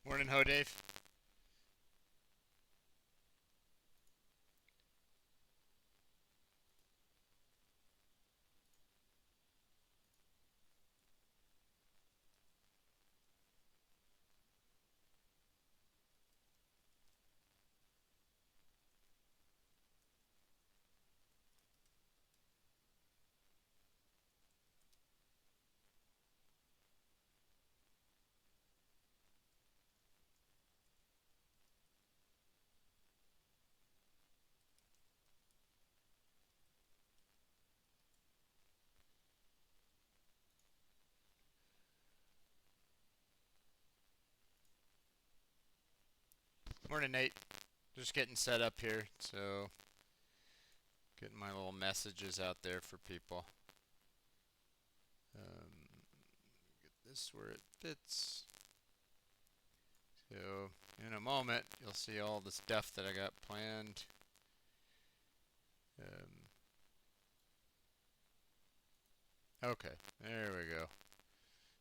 Morning, Ho Dave. Morning, Nate. Just getting set up here, so getting my little messages out there for people. Get this where it fits. So, in a moment, you'll see all the stuff that I got planned. Okay, there we go.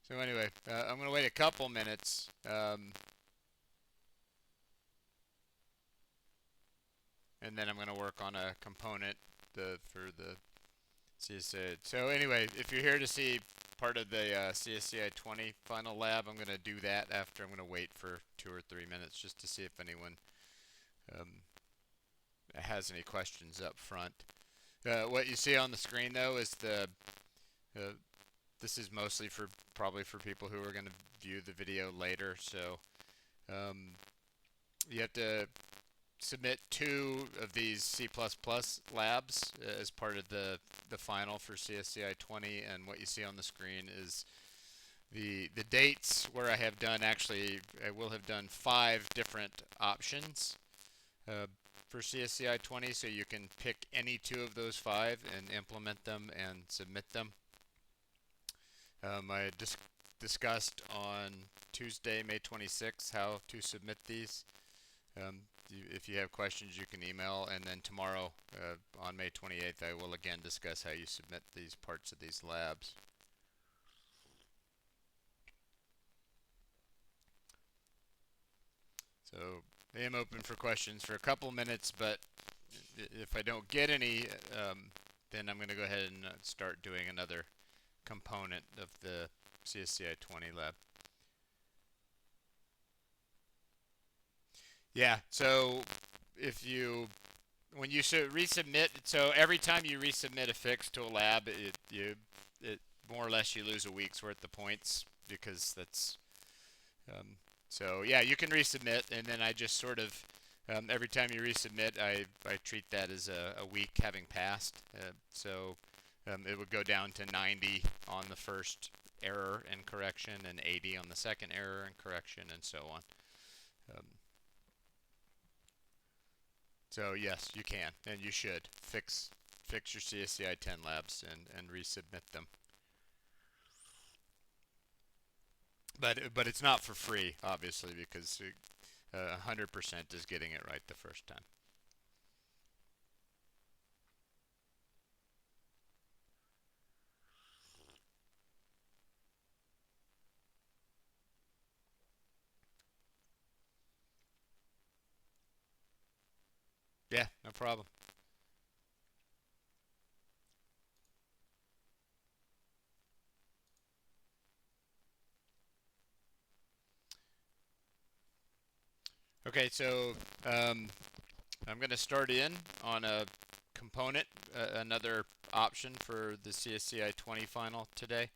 So anyway, I'm gonna wait a couple minutes, and then I'm gonna work on a component for the CSCI. So anyway, if you're here to see part of the CSCI 20 final lab, I'm going to do that after. I'm going to wait for 2 or 3 minutes just to see if anyone um, has any questions up front. What you see on the screen though is uh, this is mostly for probably for people who are going to view the video later. So um, you have to submit 2 of these C++ labs as part of the final for CSCI 20, and what you see on the screen is the dates where I have done, actually I will have done 5 different options uh, for CSCI 20, so you can pick any 2 of those 5 and implement them and submit them. I discussed on Tuesday, May 26th, how to submit these. If you have questions, you can email, and then tomorrow, on May 28th, I will again discuss how you submit these parts of these labs. So I am open for questions for a couple minutes, but if I don't get any, then I'm going to go ahead and start doing another component of the CSCI 20 lab. Yeah, so if you when you resubmit, so every time you resubmit a fix to a lab, it more or less you lose a week's worth of points because that's so yeah, you can resubmit, and then I just sort of every time you resubmit, I treat that as a week having passed. So it would go down to 90 on the first error and correction, and 80 on the second error and correction, and so on. Um, So yes, you can, and you should fix your CSCI 10 labs and resubmit them. But it's not for free, obviously, because 100% is getting it right the first time. Yeah, no problem. Okay, so um, I'm going to start in on a component, another option for the CSCI 20 final today.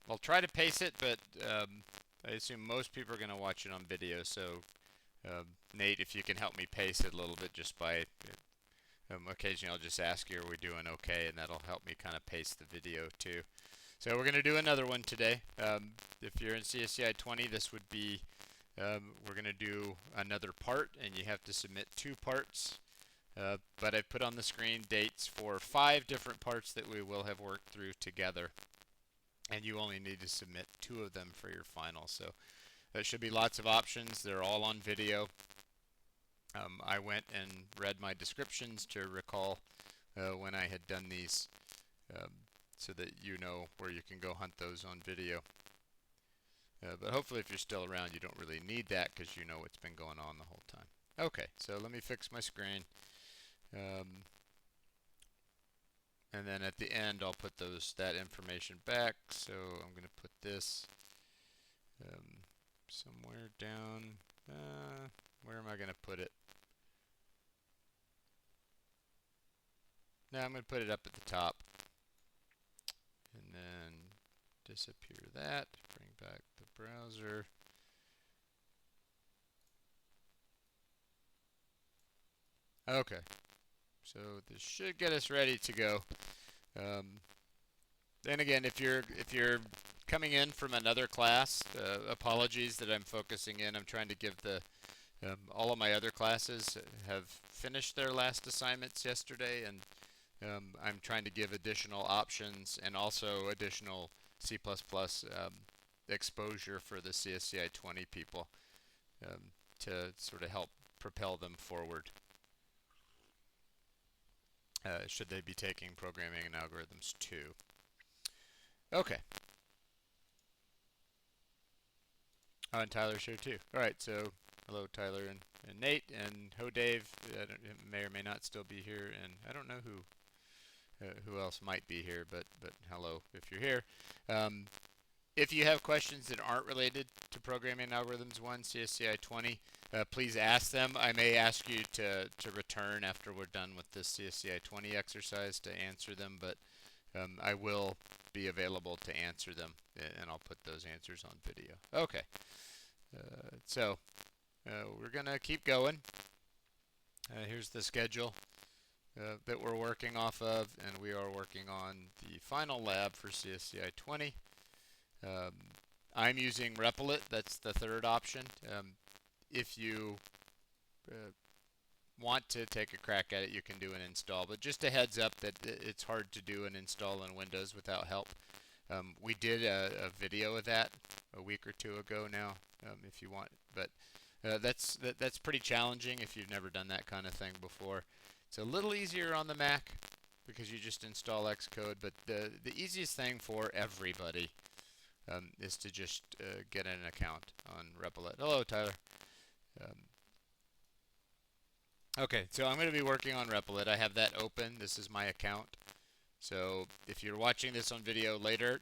I'll try to pace it, but I assume most people are going to watch it on video, so Nate, if you can help me pace it a little bit just by occasionally I'll just ask you, are we doing okay? And that'll help me kind of pace the video too. So we're going to do another one today. If you're in CSCI 20, this would be, we're going to do another part, and you have to submit 2 parts. But I put on the screen dates for 5 different parts that we will have worked through together. And you only need to submit 2 of them for your final. So there should be lots of options. They're all on video. I went and read my descriptions to recall when I had done these, so that you know where you can go hunt those on video. But hopefully if you're still around, you don't really need that because you know what's been going on the whole time. Okay, so let me fix my screen. Um, and then at the end, I'll put that information back. So I'm going to put this um, somewhere down. Where am I going to put it? Now I'm going to put it up at the top. And then disappear that. Bring back the browser. Okay, so this should get us ready to go. Then again, if you're coming in from another class, apologies that I'm focusing in. I'm trying to give all of my other classes have finished their last assignments yesterday, and I'm trying to give additional options and also additional C++ exposure for the CSCI 20 people to sort of help propel them forward. Should they be taking programming and algorithms too? Okay. Oh, and Tyler's here too. All right, so hello Tyler and Nate, and ho Dave. May or may not still be here, and I don't know who else might be here, but hello if you're here. If you have questions that aren't related to Programming Algorithms 1 CSCI 20, please ask them. I may ask you to return after we're done with this CSCI 20 exercise to answer them, but I will be available to answer them, and I'll put those answers on video. Okay, so we're going to keep going. Here's the schedule that we're working off of, and we are working on the final lab for CSCI 20. I'm using Replit. That's the third option. If you want to take a crack at it, you can do an install. But just a heads up that it's hard to do an install in Windows without help. We did a video of that a week or two ago now, if you want. But that's pretty challenging if you've never done that kind of thing before. It's a little easier on the Mac because you just install Xcode. But the easiest thing for everybody is to just get an account on Replit. Hello, Tyler. Okay, so I'm going to be working on Replit. I have that open. This is my account. So if you're watching this on video later,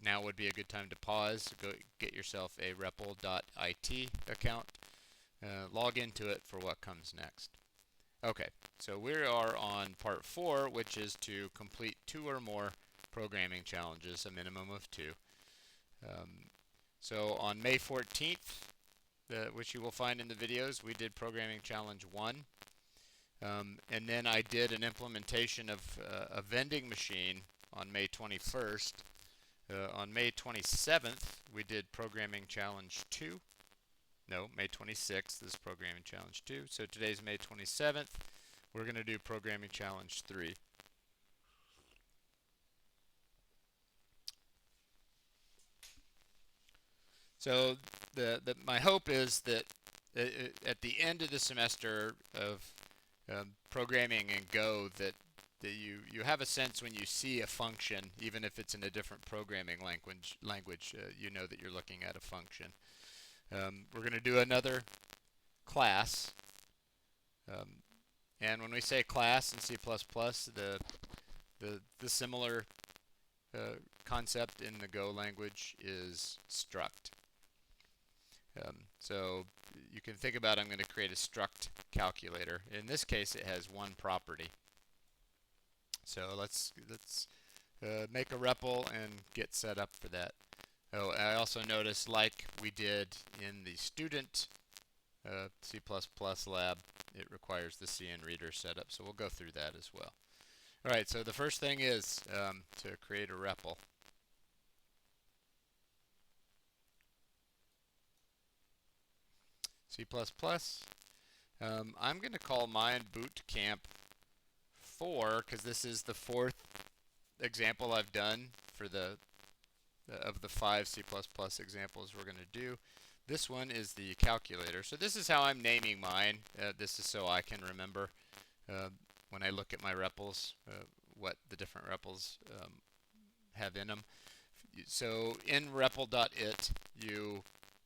now would be a good time to pause. Go get yourself a repl.it account. Log into it for what comes next. Okay, so we are on part 4, which is to complete 2 or more programming challenges, a minimum of 2. So on May 14th, which you will find in the videos, we did Programming Challenge 1. And then I did an implementation of a vending machine on May 21st. On May 27th, we did Programming Challenge 2. No, May 26th is Programming Challenge 2. So today's May 27th. We're going to do Programming Challenge 3. So my hope is that at the end of the semester of programming in Go that you have a sense when you see a function, even if it's in a different programming language, you know that you're looking at a function. We're going to do another class, and when we say class in C++, the similar concept in the Go language is struct. So you can think about I'm going to create a struct calculator. In this case, it has one property. So let's make a REPL and get set up for that. Oh, I also noticed, like we did in the student C++ lab, it requires the CN reader setup. So we'll go through that as well. All right, so the first thing is to create a REPL. C++. I'm going to call mine Bootcamp 4 because this is the 4th example I've done for of the 5 C++ examples we're going to do. This one is the calculator. So this is how I'm naming mine. This is so I can remember when I look at my REPLs what the different REPLs have in them. So in REPL.it, you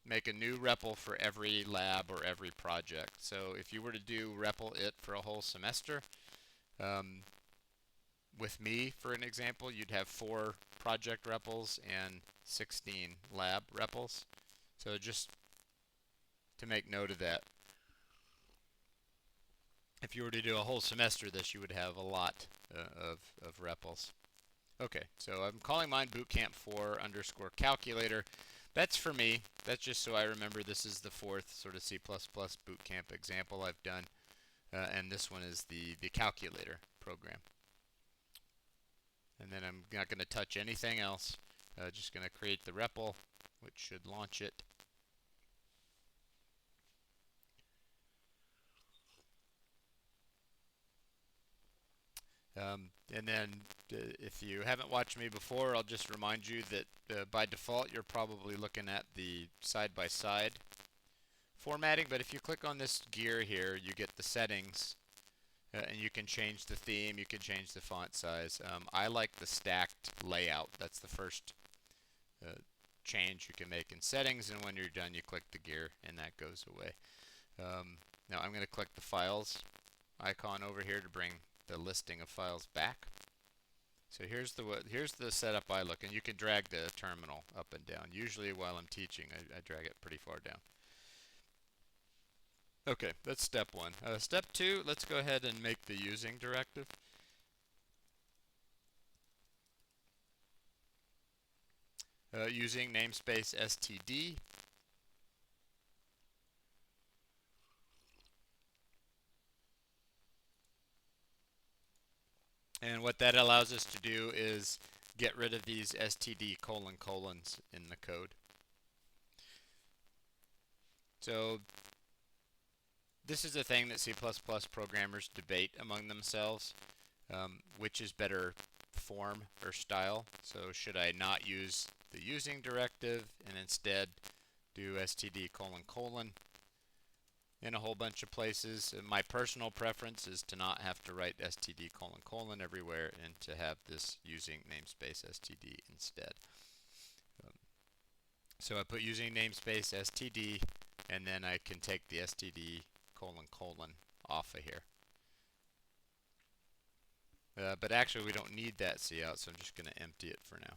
make a new REPL for every lab or every project. So if you were to do REPL.it for a whole semester, um, with me, for an example, you'd have 4 project REPLs and 16 lab REPLs. So just to make note of that, if you were to do a whole semester this, you would have a lot of REPLs. Okay, so I'm calling mine bootcamp 4 underscore calculator. That's for me. That's just so I remember this is the 4th sort of C++ bootcamp example I've done. And this one is the calculator program. And then I'm not going to touch anything else. Just going to create the REPL, which should launch it. And then if you haven't watched me before, I'll just remind you that by default you're probably looking at the side-by-side formatting, but if you click on this gear here, you get the settings, and you can change the theme, you can change the font size. I like the stacked layout. That's the first change you can make in settings, and when you're done you click the gear and that goes away. Now I'm going to click the files icon over here to bring the listing of files back. So here's the setup I look, and you can drag the terminal up and down. Usually while I'm teaching I drag it pretty far down. Okay, that's step 1. Step 2, let's go ahead and make the using directive. Using namespace std. And what that allows us to do is get rid of these std colons in the code. So this is a thing that C++ programmers debate among themselves, which is better form or style. So should I not use the using directive and instead do std : in a whole bunch of places? My personal preference is to not have to write std : everywhere and to have this using namespace std instead. So I put using namespace std, and then I can take the std : off of here. But actually we don't need that cout, so I'm just going to empty it for now.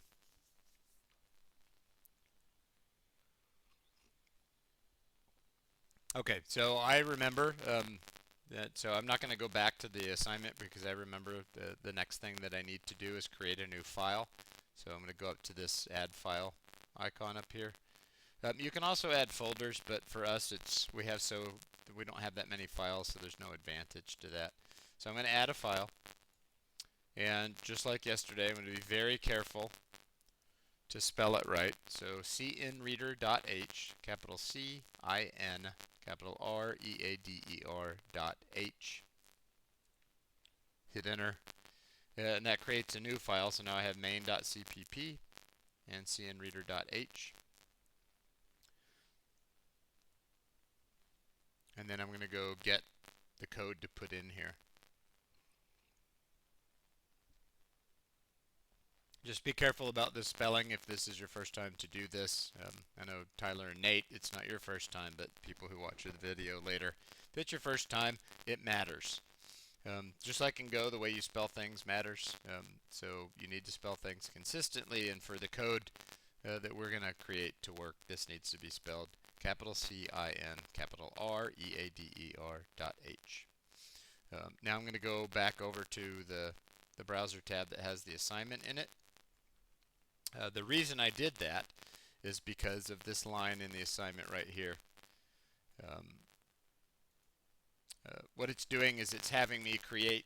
Okay, so I remember so I'm not going to go back to the assignment because I remember the next thing that I need to do is create a new file. So I'm going to go up to this add file icon up here. You can also add folders, but for us we don't have that many files, so there's no advantage to that. So I'm going to add a file, and just like yesterday, I'm going to be very careful to spell it right. So cinreader.h, capital C-I-N, capital R-E-A-D-E-R.h. Hit enter, and that creates a new file. So now I have main.cpp and cinreader.h. And then I'm going to go get the code to put in here. Just be careful about the spelling if this is your first time to do this. I know Tyler and Nate, it's not your first time, but people who watch the video later, if it's your first time, it matters. Just like in Go, the way you spell things matters. So you need to spell things consistently, and for the code that we're going to create to work, this needs to be spelled capital C-I-N, capital R-E-A-D-E-R.h. Now I'm going to go back over to the browser tab that has the assignment in it. The reason I did that is because of this line in the assignment right here. What it's doing is it's having me create,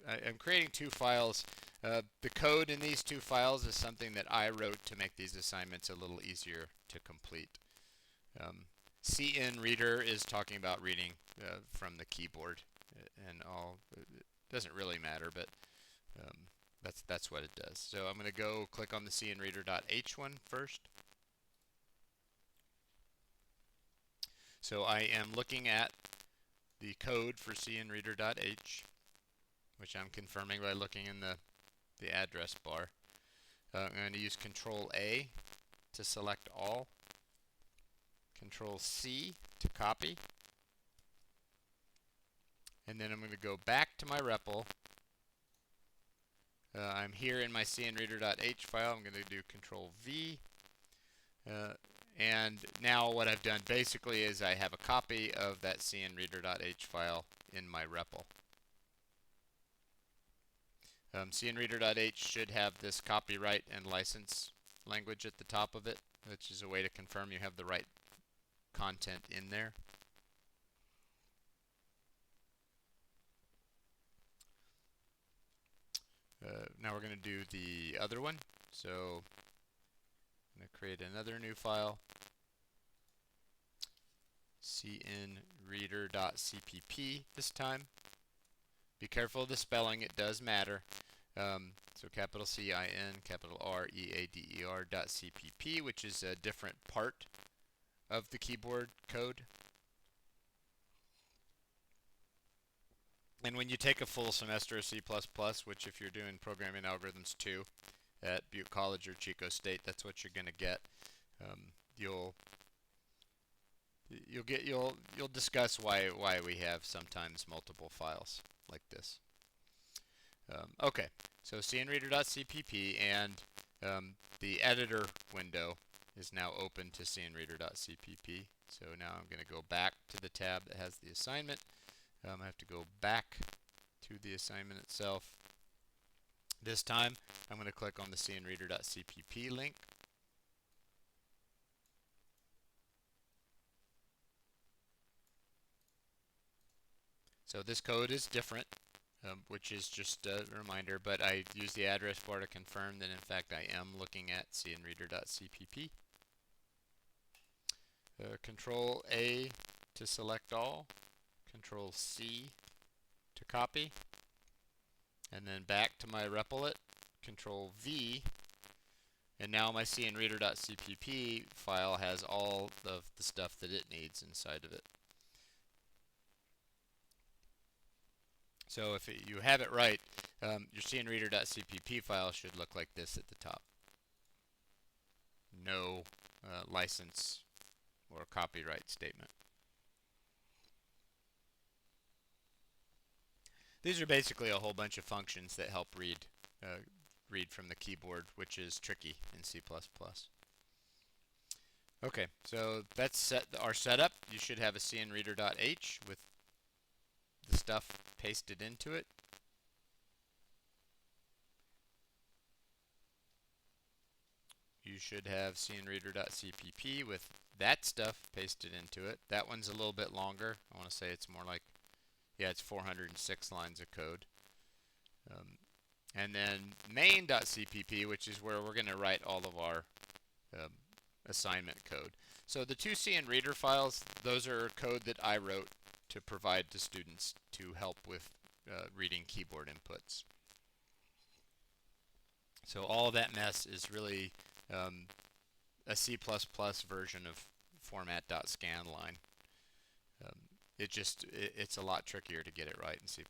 I'm creating 2 files. The code in these 2 files is something that I wrote to make these assignments a little easier to complete. cinreader is talking about reading from the keyboard, and it doesn't really matter, but that's what it does. So I'm going to go click on the cinreader.h one first. So I am looking at the code for cinreader.h, which I'm confirming by looking in the address bar. I'm going to use Control A to select all, Control C to copy, and then I'm going to go back to my REPL. I'm here in my cnreader.h file. I'm going to do Control V. And now what I've done basically is I have a copy of that cnreader.h file in my REPL. cnreader.h should have this copyright and license language at the top of it, which is a way to confirm you have the right content in there. Now we're going to do the other one. So I'm going to create another new file, cnreader.cpp this time. Be careful of the spelling, it does matter. So capital C-I-N, capital R-E-A-D-E-R .cpp, which is a different part of the keyboard code. And when you take a full semester of C++, which if you're doing programming algorithms 2 at Butte College or Chico State, that's what you're going to get. You'll discuss why we have sometimes multiple files like this. Okay, so cnreader.cpp, and the editor window is now open to cnreader.cpp. So now I'm going to go back to the tab that has the assignment. I have to go back to the assignment itself. This time I'm going to click on the cnreader.cpp link. So this code is different, which is just a reminder, but I use the address bar to confirm that in fact I am looking at cnreader.cpp. Control A to select all, Control C to copy, and then back to my REPLit, Control V, and now my cnreader.cpp file has all of the stuff that it needs inside of it. So if you have it right, your cnreader.cpp file should look like this at the top. No license or copyright statement. These are basically a whole bunch of functions that help read from the keyboard, which is tricky in C++. Okay, so that's our setup. You should have a cnreader.h with the stuff pasted into it. You should have cnreader.cpp with that stuff pasted into it. That one's a little bit longer. I want to say it's more like, yeah, it's 406 lines of code. And then main.cpp, which is where we're going to write all of our assignment code. So the two cnreader files, those are code that I wrote to provide to students to help with reading keyboard inputs. So all that mess is really a C++ version of format.scanline. It's a lot trickier to get it right in C++.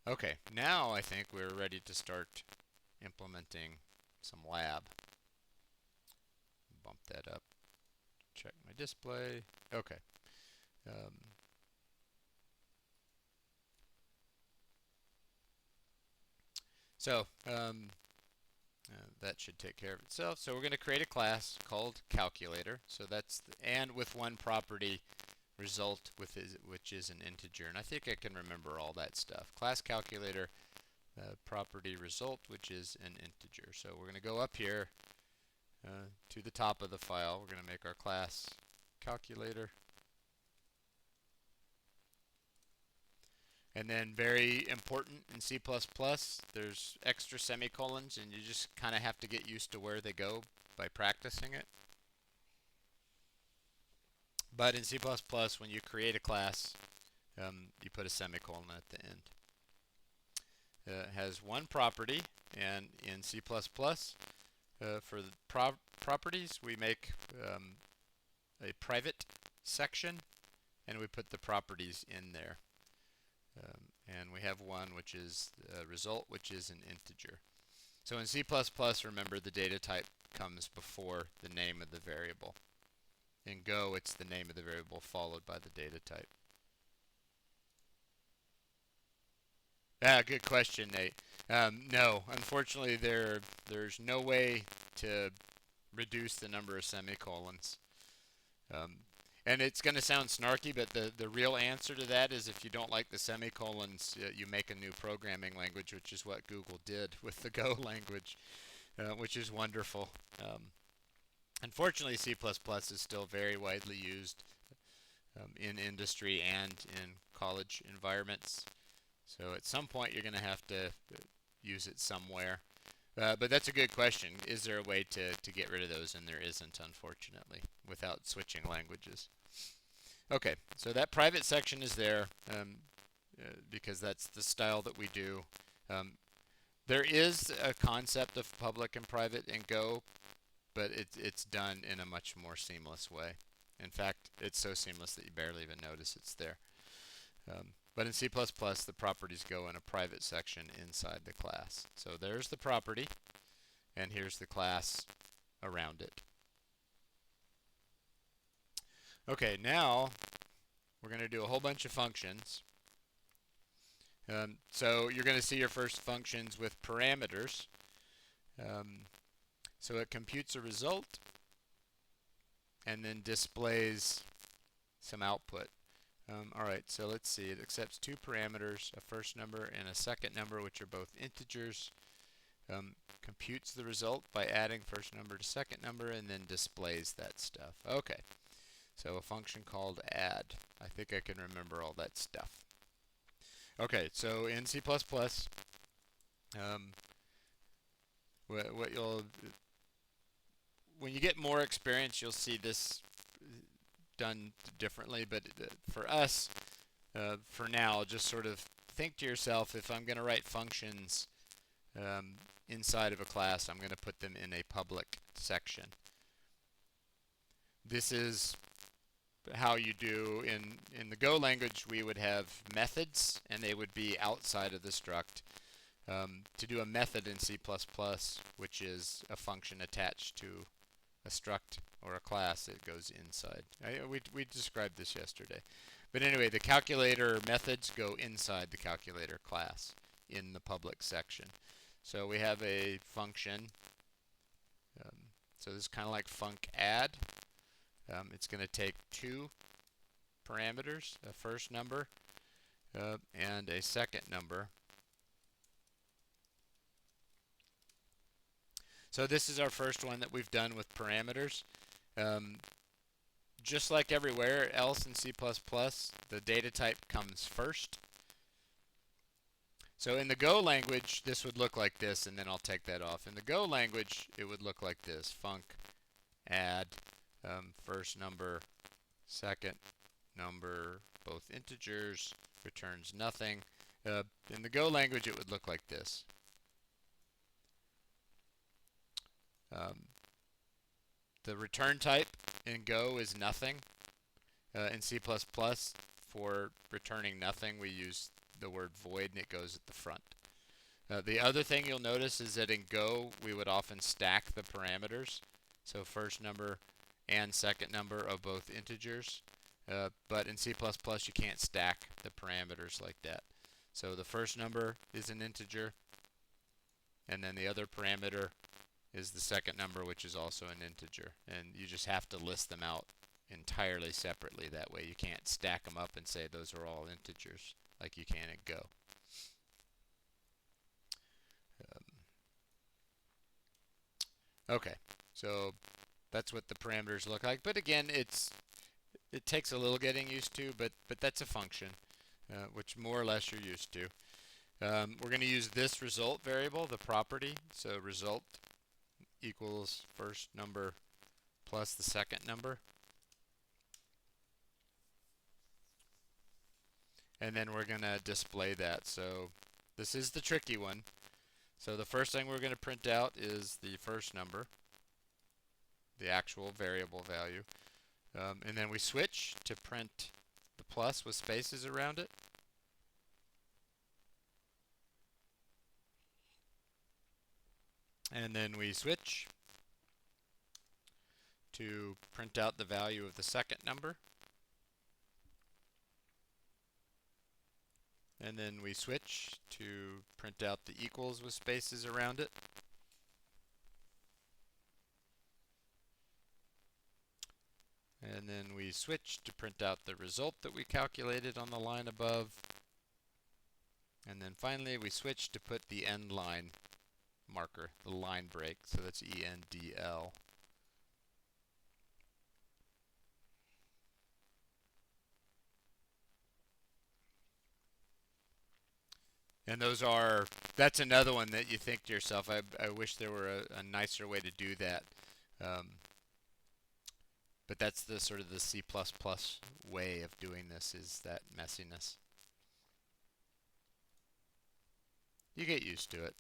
Okay, now I think we're ready to start implementing some lab. Bump that up. Check my display. Okay. That should take care of itself. So we're going to create a class called calculator. So that's and with one property result which is an integer. And I think I can remember all that stuff. Class calculator property result, which is an integer. So we're going to go up here to the top of the file. We're going to make our class calculator. And then very important in C++, there's extra semicolons, and you just kind of have to get used to where they go by practicing it. But in C++, when you create a class, you put a semicolon at the end. It has one property, and in C++, for the properties, we make a private section, and we put the properties in there. And we have one which is result, which is an integer. So in C++, remember the data type comes before the name of the variable. In Go, it's the name of the variable followed by the data type. Good question, Nate. No, unfortunately, there's no way to reduce the number of semicolons. Um, and it's going to sound snarky, but the real answer to that is if you don't like the semicolons, you make a new programming language, which is what Google did with the Go language, which is wonderful. Unfortunately, C++ is still very widely used in industry and in college environments. So at some point, you're going to have to use it somewhere. But that's a good question. Is there a way to get rid of those? And there isn't, unfortunately, without switching languages. Okay, so that private section is there because that's the style that we do. There is a concept of public and private in Go, but it's done in a much more seamless way. In fact, it's so seamless that you barely even notice it's there. But in C++, the properties go in a private section inside the class. So there's the property, and here's the class around it. Okay, now we're going to do a whole bunch of functions. So you're going to see your first functions with parameters. So it computes a result and then displays some output. Alright, so let's see. It accepts two parameters, a first number and a second number, which are both integers. Computes the result by adding first number to second number and then displays that stuff. Okay, so a function called add. I think I can remember all that stuff. Okay, so in C++, what you'll when you get more experience, you'll see this done differently. But for us, for now, just sort of think to yourself, if I'm going to write functions inside of a class, I'm going to put them in a public section. This is how you do in the Go language. We would have methods, and they would be outside of the struct. To do a method in C++, which is a function attached to a struct or a class, it goes inside. We described this yesterday. But anyway, the calculator methods go inside the calculator class in the public section. So we have a function. So this is kind of like func add. It's going to take two parameters, a first number and a second number. So this is our first one that we've done with parameters. Just like everywhere else in C++, the data type comes first. So in the Go language, this would look like this, and then I'll take that off. In the Go language, it would look like this. Func add first number, second number, both integers, returns nothing. In the Go language, it would look like this. The return type in Go is nothing. In C++, for returning nothing, we use the word void, and it goes at the front. The other thing you'll notice is that in Go, we would often stack the parameters. So first number and second number of both integers. But in C++, you can't stack the parameters like that. So the first number is an integer, and then the other parameter is the second number, which is also an integer. And you just have to list them out entirely separately. That way you can't stack them up and say those are all integers like you can in Go. Okay, so that's what the parameters look like. But again, it takes a little getting used to, but that's a function, which more or less you're used to. We're going to use this result variable, the property. So result equals first number plus the second number. And then we're going to display that. So this is the tricky one. So the first thing we're going to print out is the first number, the actual variable value. And then we switch to print the plus with spaces around it. And then we switch to print out the value of the second number. And then we switch to print out the equals with spaces around it. And then we switch to print out the result that we calculated on the line above. And then finally we switch to put the end line marker, the line break, so that's ENDL. And that's another one that you think to yourself, I wish there were a nicer way to do that. But that's the sort of the C++ way of doing this, is that messiness. You get used to it.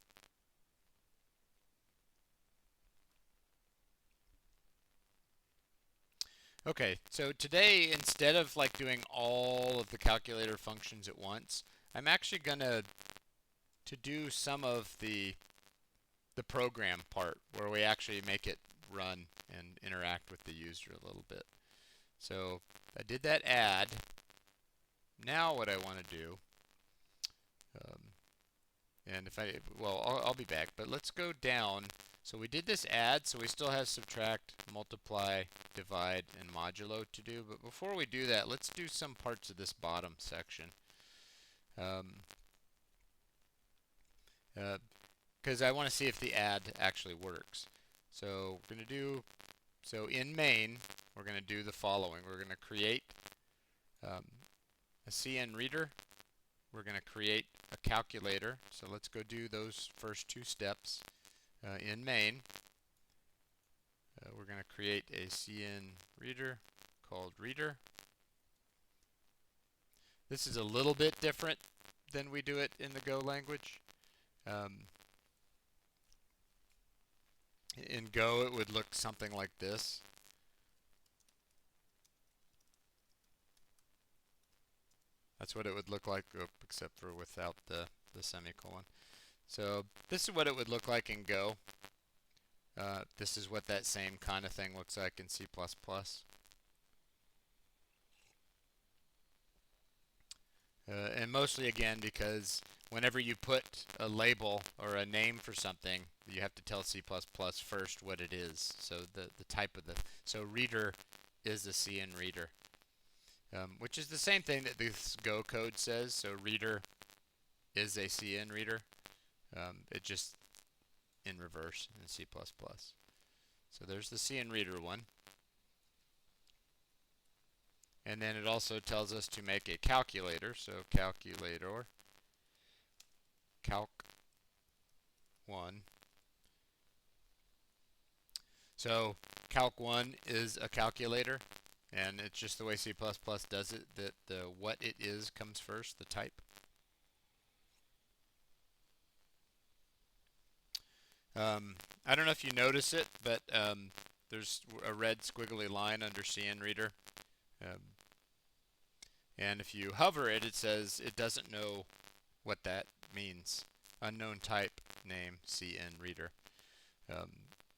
Okay, so today, instead of like doing all of the calculator functions at once, I'm actually gonna to do some of the program part where we actually make it run and interact with the user a little bit. So I did that add. Now what I want to do, and I'll be back, but let's go down. So we did this add, so we still have subtract, multiply, divide, and modulo to do. But before we do that, let's do some parts of this bottom section. Because I want to see if the add actually works. So we're going to do, so in main, we're going to do the following. We're going to create a CN reader. We're going to create a calculator. So let's go do those first two steps. In main, we're going to create a CN reader called reader. This is a little bit different than we do it in the Go language. In Go, it would look something like this. That's what it would look like, except for without the semicolon. So this is what it would look like in Go. This is what that same kind of thing looks like in C++. And mostly, again, because whenever you put a label or a name for something, you have to tell C++ first what it is. So the type of so reader is a CN reader, which is the same thing that this Go code says. So reader is a CN reader. It just in reverse in C++. So there's the CN reader one. And then it also tells us to make a calculator. So calculator, calc1. So calc1 is a calculator, and it's just the way C++ does it, that the what it is comes first, the type. I don't know if you notice it, but there's a red squiggly line under CN reader. And if you hover it, it says it doesn't know what that means. Unknown type name CN reader.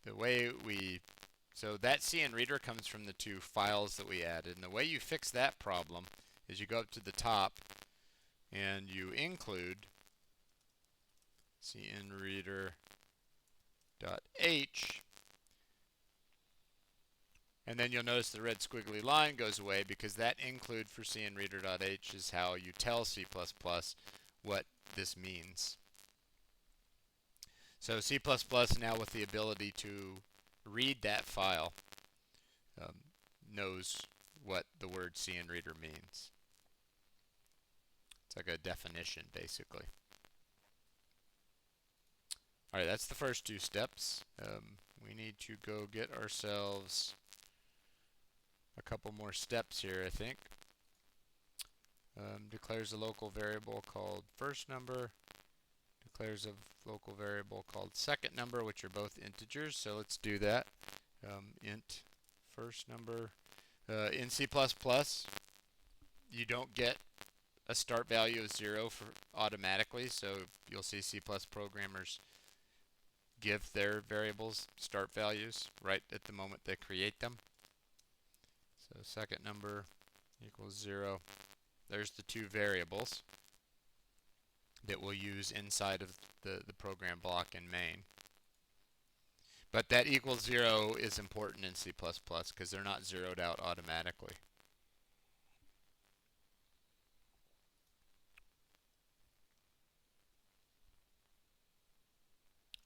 The way so that CN reader comes from the two files that we added. And the way you fix that problem is you go up to the top and you include cnreader.h. And then you'll notice the red squiggly line goes away, because that include for cnreader.h is how you tell C++ what this means. So C++ now, with the ability to read that file, knows what the word cnreader means. It's like a definition, basically. All right, that's the first two steps. We need to go get ourselves a couple more steps here, I think. Declares a local variable called first number. Declares a local variable called second number, which are both integers. So let's do that. Int first number. In C++, you don't get a start value of 0 for automatically. So you'll see C++ programmers give their variables start values right at the moment they create them. So second number equals 0. There's the two variables that we'll use inside of the program block in main. But that equals 0 is important in C++ because they're not zeroed out automatically.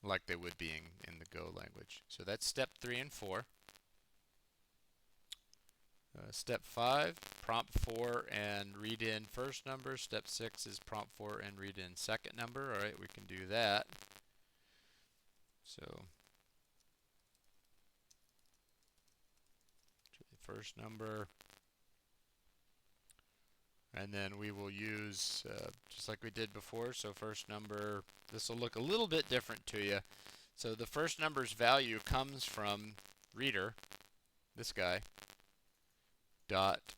Like they would be in the Go language. So that's step 3 and 4. Step 5, prompt 4 and read in first number. Step 6 is prompt 4 and read in second number. All right, we can do that. So first number, and then we will use just like we did before. So first number, this will look a little bit different to you. So the first number's value comes from reader, this guy, dot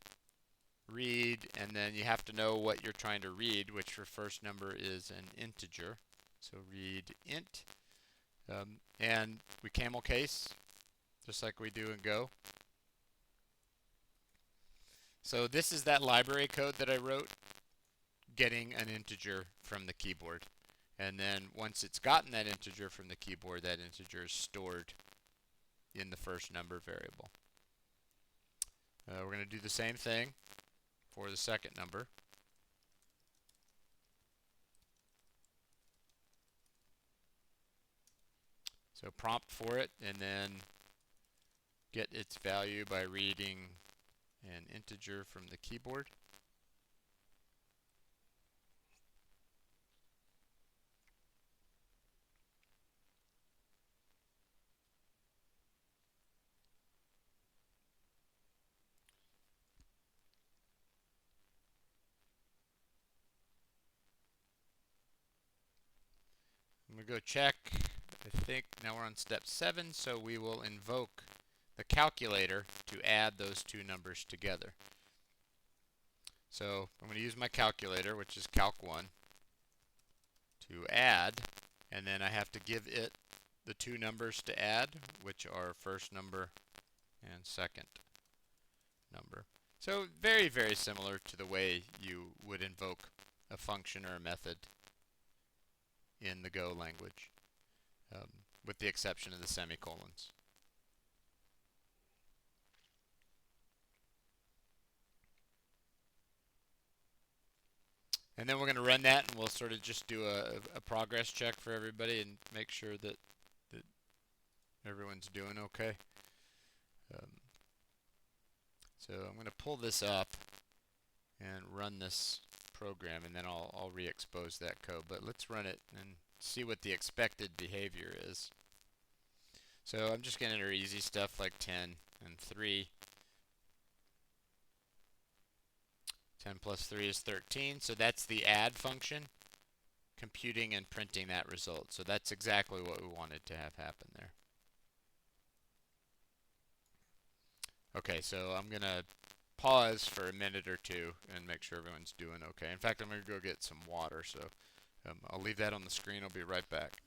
read, and then you have to know what you're trying to read, which for first number is an integer. So read int, and we camel case, just like we do in Go. So this is that library code that I wrote, getting an integer from the keyboard. And then once it's gotten that integer from the keyboard, that integer is stored in the first number variable. We're going to do the same thing for the second number. So prompt for it, and then get its value by reading an integer from the keyboard. I'm going to go check. I think now we're on step 7, so we will invoke the calculator to add those two numbers together. So I'm going to use my calculator, which is calc1, to add, and then I have to give it the two numbers to add, which are first number and second number. So very, very similar to the way you would invoke a function or a method in the Go language, with the exception of the semicolons. And then we're going to run that, and we'll sort of just do a progress check for everybody and make sure that everyone's doing okay. So I'm going to pull this up and run this program, and then I'll re-expose that code. But let's run it and see what the expected behavior is. So I'm just going to enter easy stuff like 10 and 3. 10 plus 3 is 13, so that's the add function, computing and printing that result. So that's exactly what we wanted to have happen there. Okay, so I'm going to pause for a minute or two and make sure everyone's doing okay. In fact, I'm going to go get some water, so I'll leave that on the screen. I'll be right back.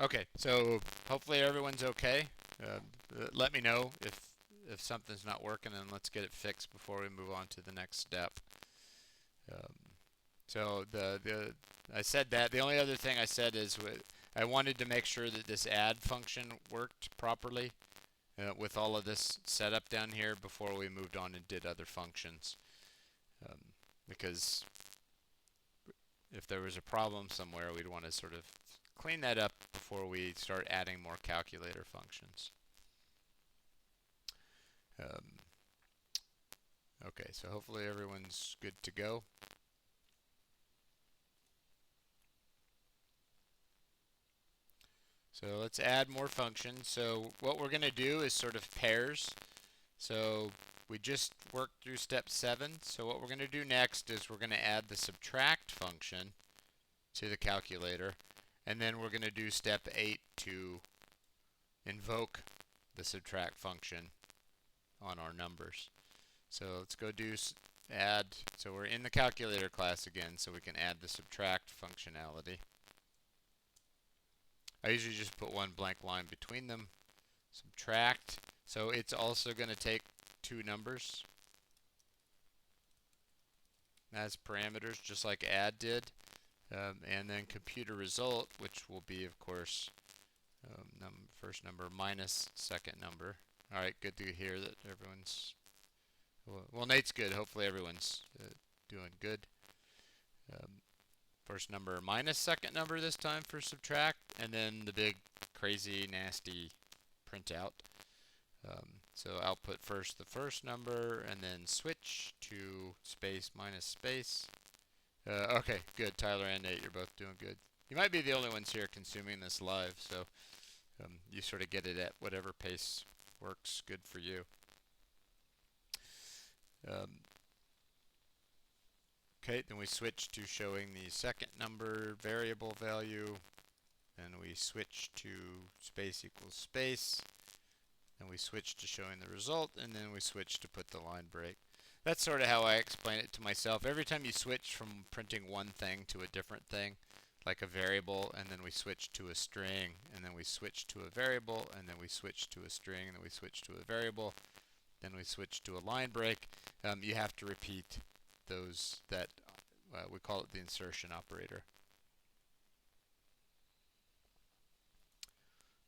Okay, so hopefully everyone's okay. Uh, Let me know if something's not working, and let's get it fixed before we move on to the next step. Um, so the I said that the only other thing I said is I wanted to make sure that this add function worked properly with all of this setup down here before we moved on and did other functions. Um, because if there was a problem somewhere, we'd want to sort of clean that up before we start adding more calculator functions. Um, okay, so hopefully everyone's good to go. So let's add more functions. So what we're going to do is sort of pairs. So we just worked through step 7. So what we're going to do next is we're going to add the subtract function to the calculator. And then we're going to do step 8 to invoke the subtract function on our numbers. So let's go do add. So we're in the calculator class again, so we can add the subtract functionality. I usually just put one blank line between them. Subtract. So it's also going to take two numbers as parameters, just like add did. And then computer result, which will be, of course, first number minus second number. All right, good to hear that everyone's... Well, Nate's good. Hopefully everyone's doing good. First number minus second number this time for subtract, and then the big, crazy, nasty printout. So output first the first number, and then switch to space minus space. Okay, good. Tyler and Nate, you're both doing good. You might be the only ones here consuming this live, so you sort of get it at whatever pace works good for you. Okay, then we switch to showing the second number variable value. Then we switch to space equals space. Then we switch to showing the result, and then we switch to put the line break. That's sort of how I explain it to myself. Every time you switch from printing one thing to a different thing, like a variable, and then we switch to a string, and then we switch to a variable, and then we switch to a string, and then we switch to a variable, then we switch to a line break, you have to repeat those that we call it the insertion operator.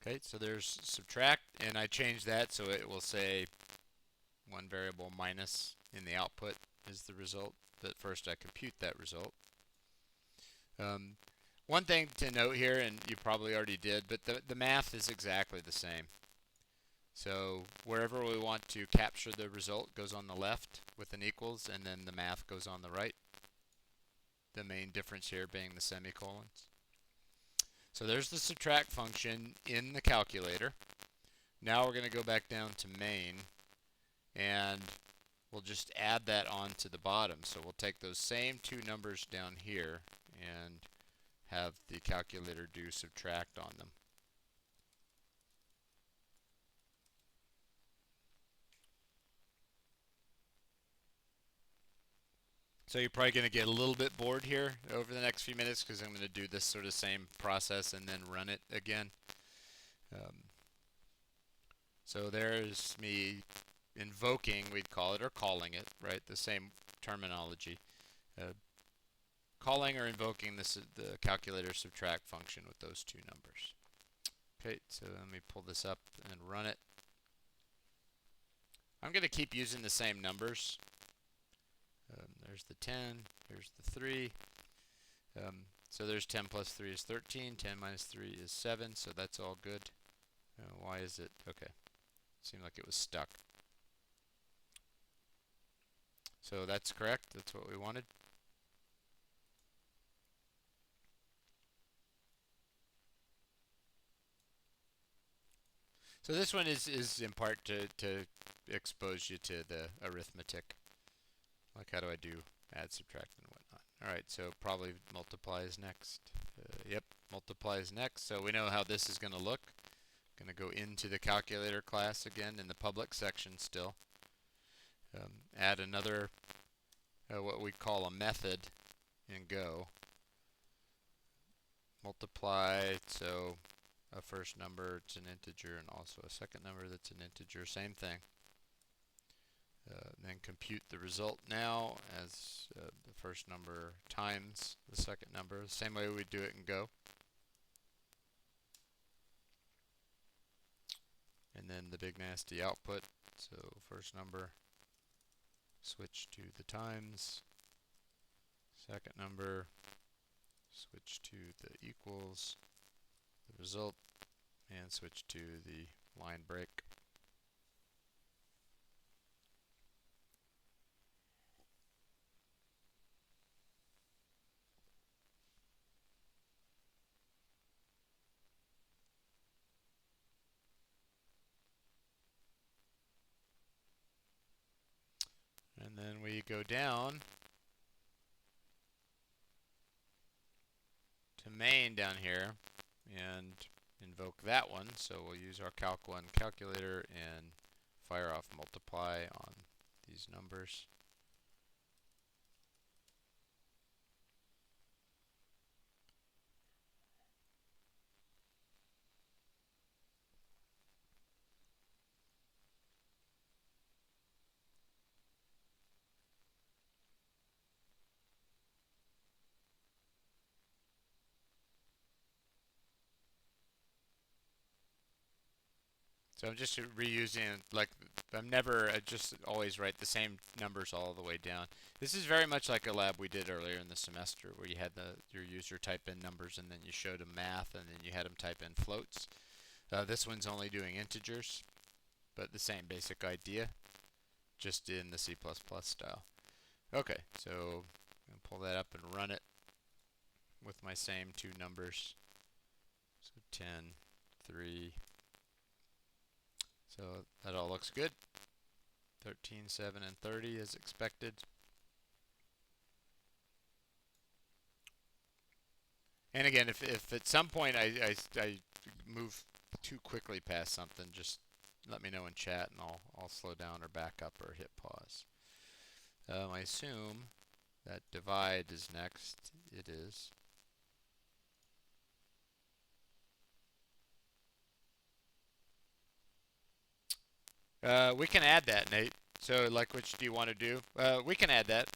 Okay, so there's subtract, and I changed that so it will say one variable minus in the output is the result, but first I compute that result. One thing to note here, and you probably already did, but the math is exactly the same. So wherever we want to capture the result goes on the left with an equals, and then the math goes on the right. The main difference here being the semicolons. So there's the subtract function in the calculator. Now we're going to go back down to main, and we'll just add that on to the bottom. So we'll take those same two numbers down here and have the calculator do subtract on them. So you're probably going to get a little bit bored here over the next few minutes because I'm going to do this sort of same process and then run it again. So there's me invoking, we'd call it, or calling it, right? The same terminology. Calling or invoking the calculator subtract function with those two numbers. Okay, so let me pull this up and run it. I'm going to keep using the same numbers. There's the 10, here's the 3. So there's 10 plus 3 is 13, 10 minus 3 is 7, so that's all good. Why is it? Okay, seemed like it was stuck. So that's correct, that's what we wanted. So this one is in part to expose you to the arithmetic. Like how do I do add, subtract, and whatnot. Alright, so probably multiply is next. Yep, multiply is next. So we know how this is going to look. Going to go into the calculator class again in the public section still. Add another, what we call a method in Go. Multiply, so a first number, it's an integer, and also a second number that's an integer, same thing. Then compute the result now as the first number times the second number, the same way we do it in Go. And then the big nasty output, so first number, switch to the times, second number, switch to the equals, the result, and switch to the line break. And then we go down to main down here and invoke that one. So we'll use our calc1 calculator and fire off multiply on these numbers. So I'm just reusing, like, I'm never, I just always write the same numbers all the way down. This is very much like a lab we did earlier in the semester where you had your user type in numbers and then you showed them math and then you had them type in floats. This one's only doing integers, but the same basic idea, just in the C++ style. Okay, so I'm gonna pull that up and run it with my same two numbers. So 10, 3. So that all looks good. 13, 7, and 30 as expected. And again, if at some point I move too quickly past something, just let me know in chat and I'll slow down or back up or hit pause. I assume that divide is next. It is. We can add that, Nate. So, like, which do you want to do? We can add that.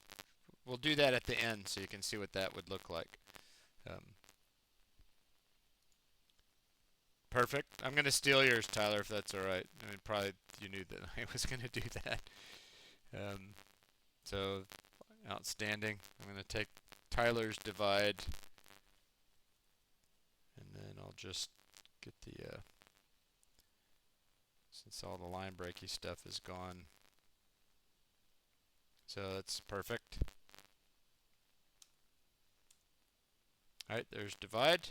We'll do that at the end so you can see what that would look like. Perfect. I'm going to steal yours, Tyler, if that's all right. I mean, probably you knew that I was going to do that. So, outstanding. I'm going to take Tyler's divide, and then I'll just get the, since all the line breaky stuff is gone. So that's perfect. Alright, there's divide.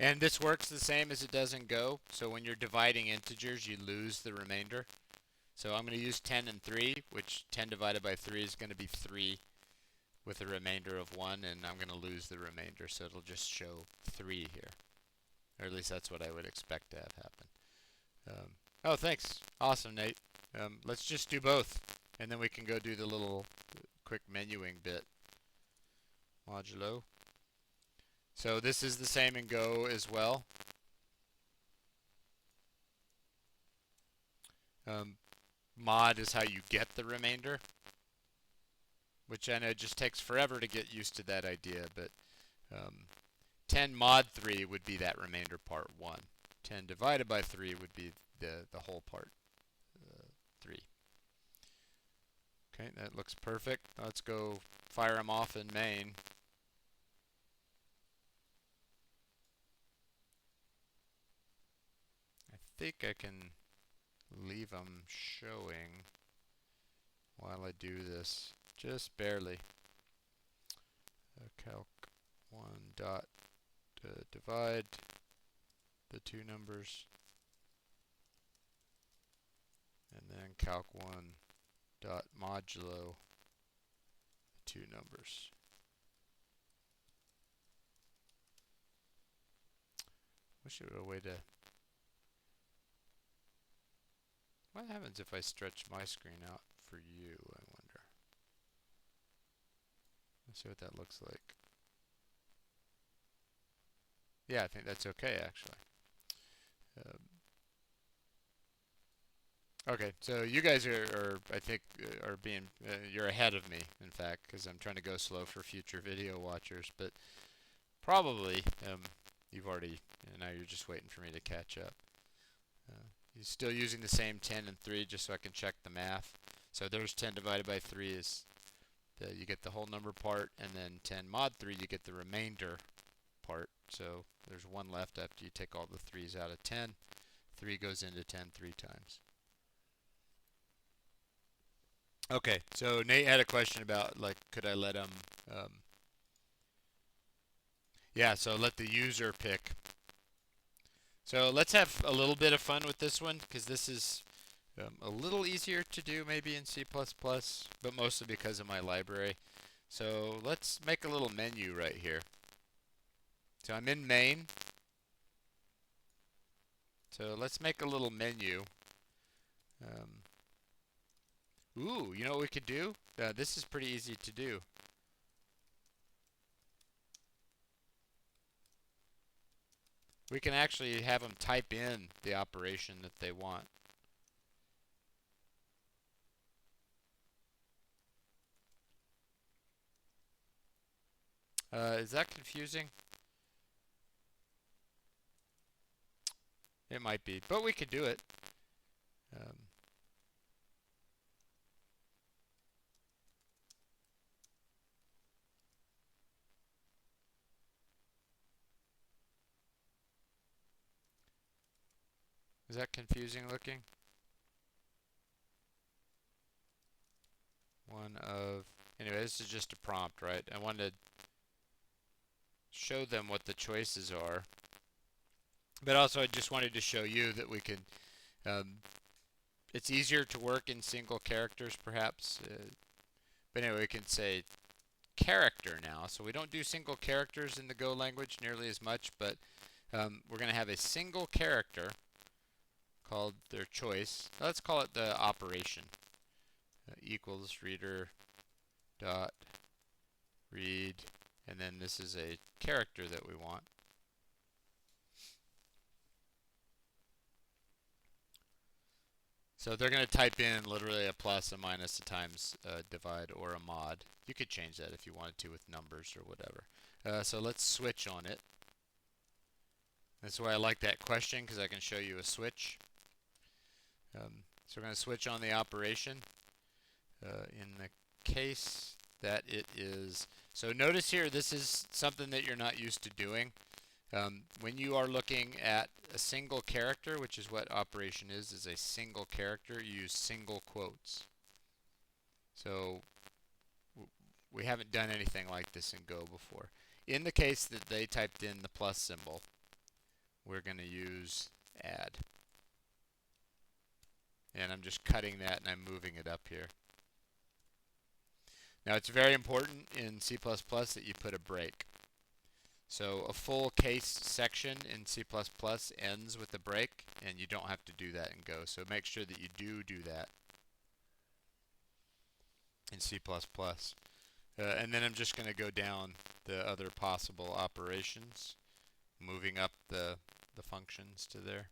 And this works the same as it does in Go. So when you're dividing integers, you lose the remainder. So I'm going to use 10 and 3, which 10 divided by 3 is going to be 3 with a remainder of 1, and I'm going to lose the remainder, so it'll just show 3 here. Or at least that's what I would expect to have happen. Oh, thanks. Awesome, Nate. Let's just do both, and then we can go do the little quick menuing bit. Modulo. So this is the same in Go as well. Mod is how you get the remainder, which I know just takes forever to get used to that idea, but 10 mod 3 would be that remainder part 1. 10 divided by 3 would be the whole part 3. Okay, that looks perfect. Let's go fire them off in main. I think I can leave them showing while I do this, just barely. Calc 1 dot divide the two numbers, and then calc 1 dot modulo the two numbers. Wish there were a way to. What happens if I stretch my screen out for you, I wonder? Let's see what that looks like. Yeah, I think that's okay actually. Okay, so you guys are I think, are being, you're ahead of me, in fact, because I'm trying to go slow for future video watchers. But probably you've already, now you're just waiting for me to catch up. You're still using the same 10 and 3 just so I can check the math. So there's 10 divided by 3 is you get the whole number part, and then 10 mod 3 you get the remainder part. So there's 1 left after you take all the 3's out of 10. 3 goes into 10 3 times. Okay, so Nate had a question about, like, could I let him, um, yeah, so let the user pick. So let's have a little bit of fun with this one, because this is a little easier to do maybe in C++, but mostly because of my library. So let's make a little menu right here. So I'm in main. So let's make a little menu. Ooh, you know what we could do? This is pretty easy to do. We can actually have them type in the operation that they want. Is that confusing? It might be, but we could do it. Um, is that confusing looking? One of... Anyway, this is just a prompt, right? I wanted to show them what the choices are. But also I just wanted to show you that we can... it's easier to work in single characters, perhaps. But anyway, we can say character now. So we don't do single characters in the Go language nearly as much, but we're going to have a single character called their choice. Let's call it the operation. Equals reader dot read, and then this is a character that we want. So they're going to type in literally a plus, a minus, a times, a divide, or a mod. You could change that if you wanted to with numbers or whatever. So let's switch on it. That's why I like that question, because I can show you a switch. So we're going to switch on the operation. In the case that it is... So notice here, this is something that you're not used to doing. When you are looking at a single character, which is what operation is a single character, you use single quotes. So we haven't done anything like this in Go before. In the case that they typed in the plus symbol, we're going to use add. And I'm just cutting that and I'm moving it up here. Now it's very important in C++ that you put a break. So a full case section in C++ ends with a break, and you don't have to do that in Go. So make sure that you do that in C++. And then I'm just going to go down the other possible operations, moving up the functions to there.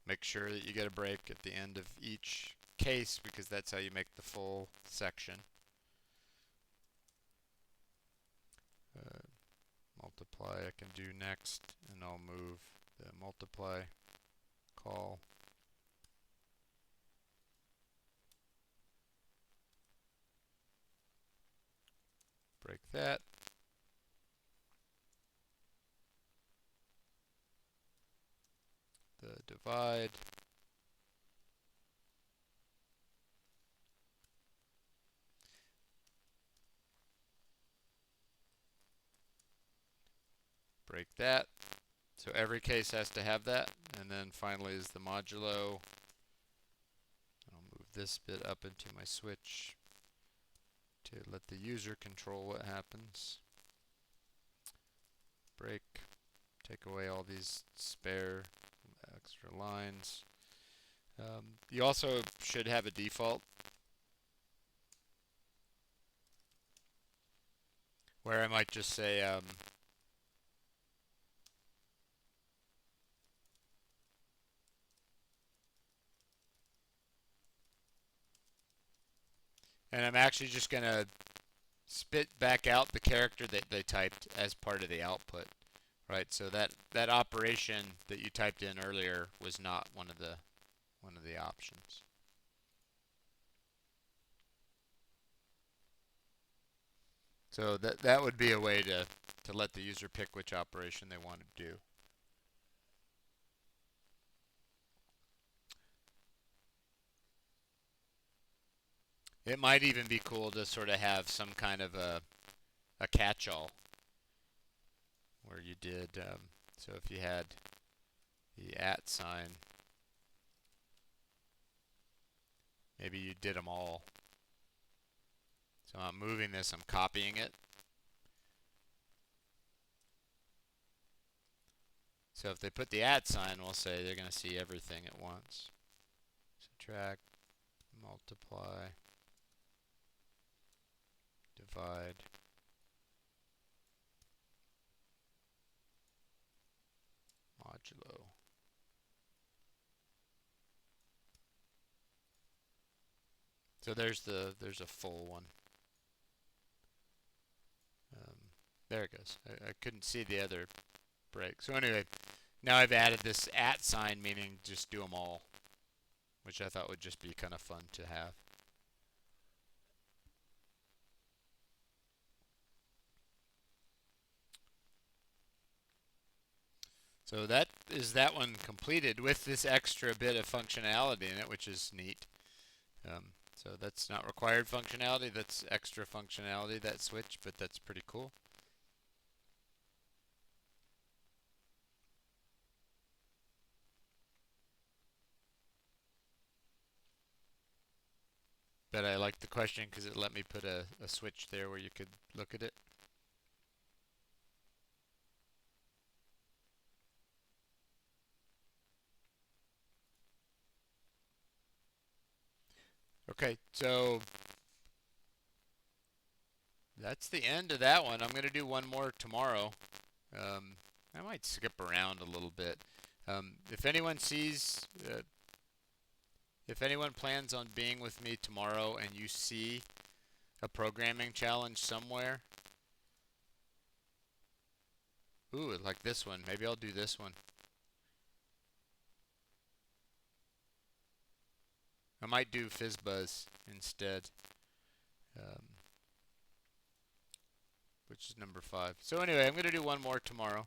Make sure that you get a break at the end of each case, because that's how you make the full section. Multiply I can do next, and I'll move the multiply call. Break that. The divide. Break that. So every case has to have that. And then finally is the modulo. I'll move this bit up into my switch to let the user control what happens. Break. Take away all these spare extra lines. You also should have a default. where I might just say, and I'm actually just gonna spit back out the character that they typed as part of the output, right? So that operation that you typed in earlier was not one of the options. So that would be a way to let the user pick which operation they want to do. It might even be cool to sort of have some kind of a catch-all where you did, so if you had the at sign, maybe you did them all. So I'm moving this, I'm copying it. So if they put the at sign, we'll say they're going to see everything at once. Subtract, multiply, divide, modulo. So there's a full one. Um, there it goes. I couldn't see the other break. So anyway, now I've added this at sign, meaning just do them all, which I thought would just be kind of fun to have. So that is that one completed with this extra bit of functionality in it, which is neat. So that's not required functionality, that's extra functionality, that switch, but that's pretty cool. But I liked the question because it let me put a switch there where you could look at it. Okay, so that's the end of that one. I'm going to do one more tomorrow. I might skip around a little bit. If anyone sees, if anyone plans on being with me tomorrow and you see a programming challenge somewhere, ooh, like this one, maybe I'll do this one. I might do FizzBuzz instead, um, which is number 5. So anyway, I'm going to do one more tomorrow.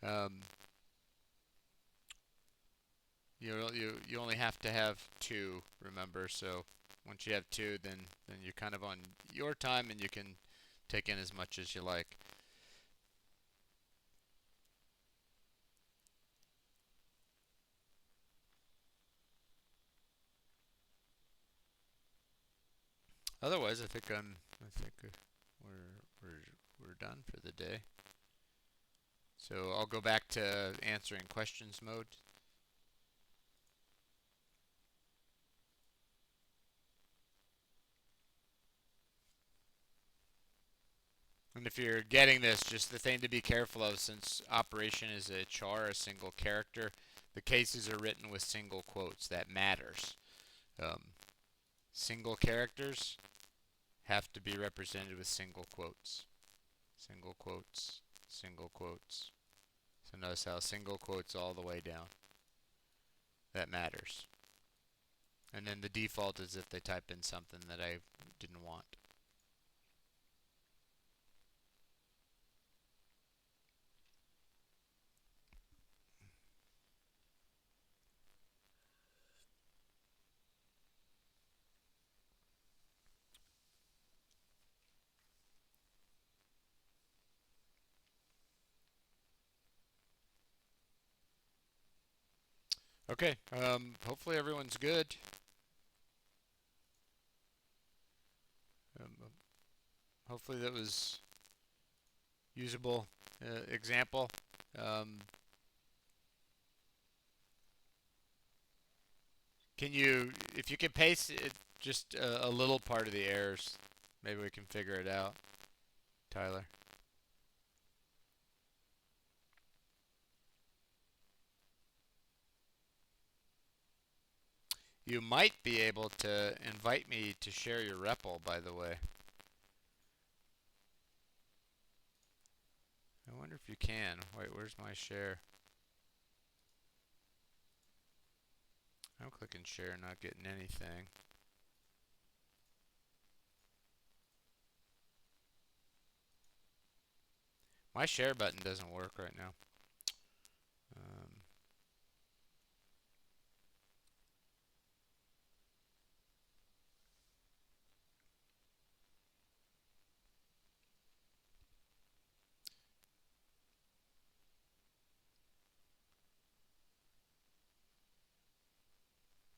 Um, you only have to have 2, remember. So once you have 2, then you're kind of on your time and you can take in as much as you like. Otherwise, I think we're done for the day. So I'll go back to answering questions mode. And if you're getting this, just the thing to be careful of, since operation is a char, a single character, the cases are written with single quotes. That matters. Um, Single characters have to be represented with single quotes. Single quotes, single quotes. So notice how single quotes all the way down. That matters. And then the default is if they type in something that I didn't want. Okay, hopefully everyone's good. Um, Hopefully that was usable example. Um, if you can paste it, just a little part of the errors, maybe we can figure it out, Tyler. You might be able to invite me to share your REPL, by the way. I wonder if you can. Wait, where's my share? I'm clicking share, not getting anything. My share button doesn't work right now. Um,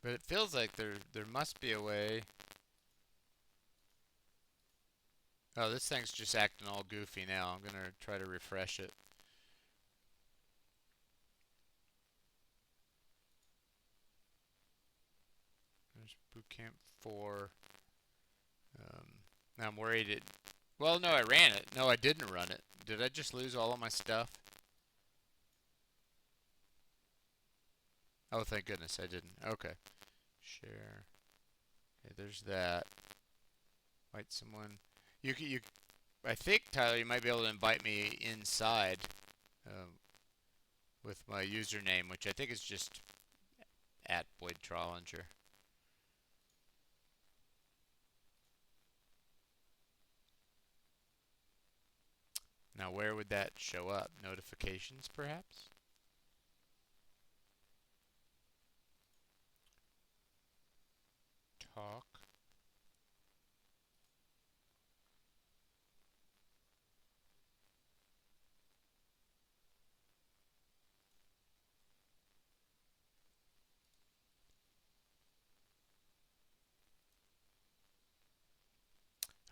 but it feels like there must be a way. Oh, this thing's just acting all goofy now. I'm gonna try to refresh it. There's Bootcamp 4. Um, now I'm worried it. Well, no, I ran it. No, I didn't run it. Did I just lose all of my stuff? Oh, thank goodness I didn't. Okay. Share. Okay, there's that. Invite someone. You. I think Tyler, you might be able to invite me inside with my username, which I think is just at Boyd Trollinger. Now, where would that show up? Notifications, perhaps? Talk.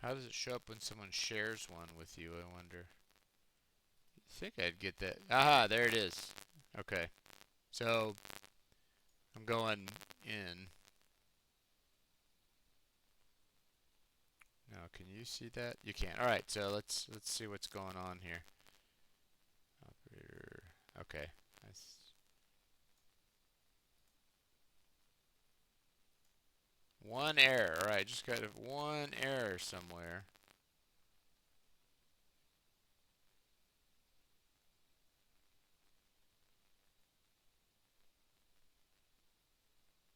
How does it show up when someone shares one with you, I wonder? I think I'd get that. Aha, there it is. Okay. So, I'm going in. Now, can you see that? You can't. All right, so let's see what's going on here. Operator. Okay. Nice. One error. All right, just got one error somewhere.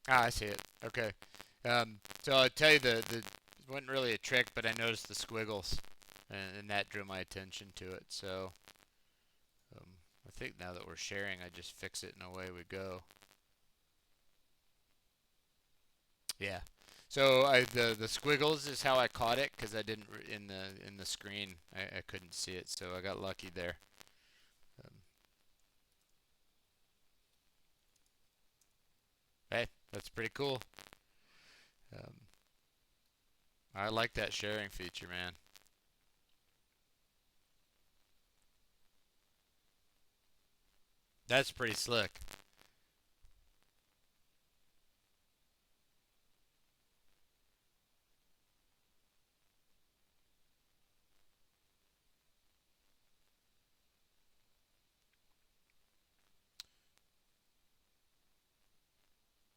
Ah, I see it. Okay. So I'll tell you the it wasn't really a trick, but I noticed the squiggles, and that drew my attention to it. So um, I think now that we're sharing, I just fix it and away we go. Yeah. So the squiggles is how I caught it because I didn't in the screen I couldn't see it, so I got lucky there. Um, hey, that's pretty cool. Um, I like that sharing feature, man. That's pretty slick.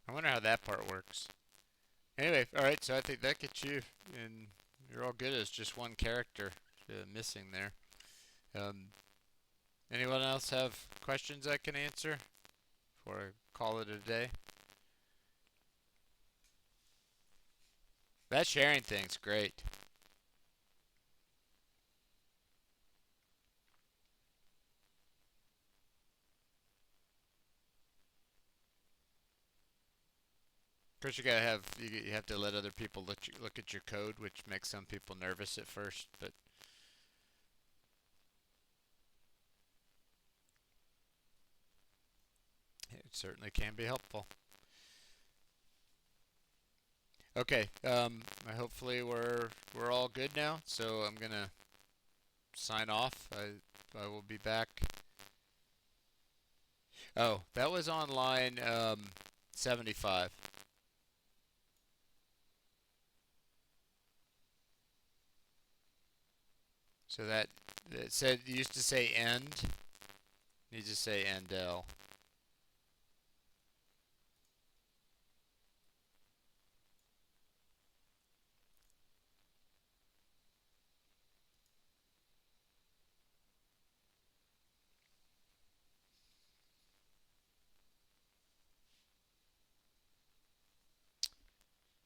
I wonder how that part works. Anyway, all right. So I think that gets you, and you're all good as just one character missing there. Um, anyone else have questions I can answer before I call it a day? That sharing thing's great. Of course, you have to let other people look at your code, which makes some people nervous at first, but it certainly can be helpful. Okay, hopefully we're all good now. So I'm gonna sign off. I will be back. Oh, that was on line 75. So that it said it used to say end. Needs to say end L.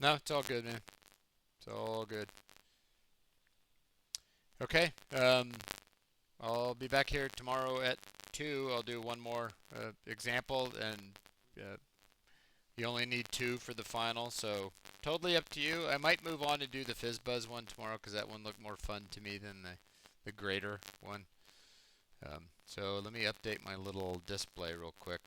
No, it's all good, man. It's all good. Okay. I'll be back here tomorrow at 2. I'll do one more example, and uh, you only need 2 for the final, so totally up to you. I might move on to do the FizzBuzz one tomorrow because that one looked more fun to me than the grader one. So let me update my little display real quick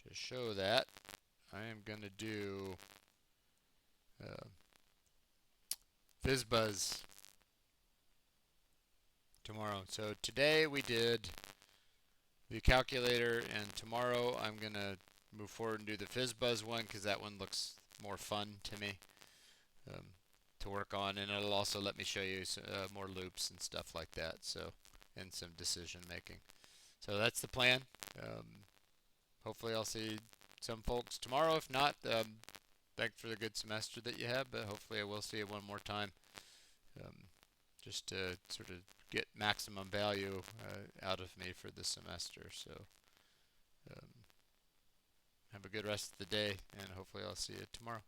to show that. I am going to do uh, FizzBuzz tomorrow. So today we did the calculator, and tomorrow I'm going to move forward and do the FizzBuzz one because that one looks more fun to me um, to work on, and it'll also let me show you more loops and stuff like that, so, and some decision making. So that's the plan. Hopefully I'll see some folks tomorrow. If not, thanks for the good semester that you have, but hopefully I will see you one more time, um, just to sort of get maximum value out of me for the semester. So um, have a good rest of the day, and hopefully I'll see you tomorrow.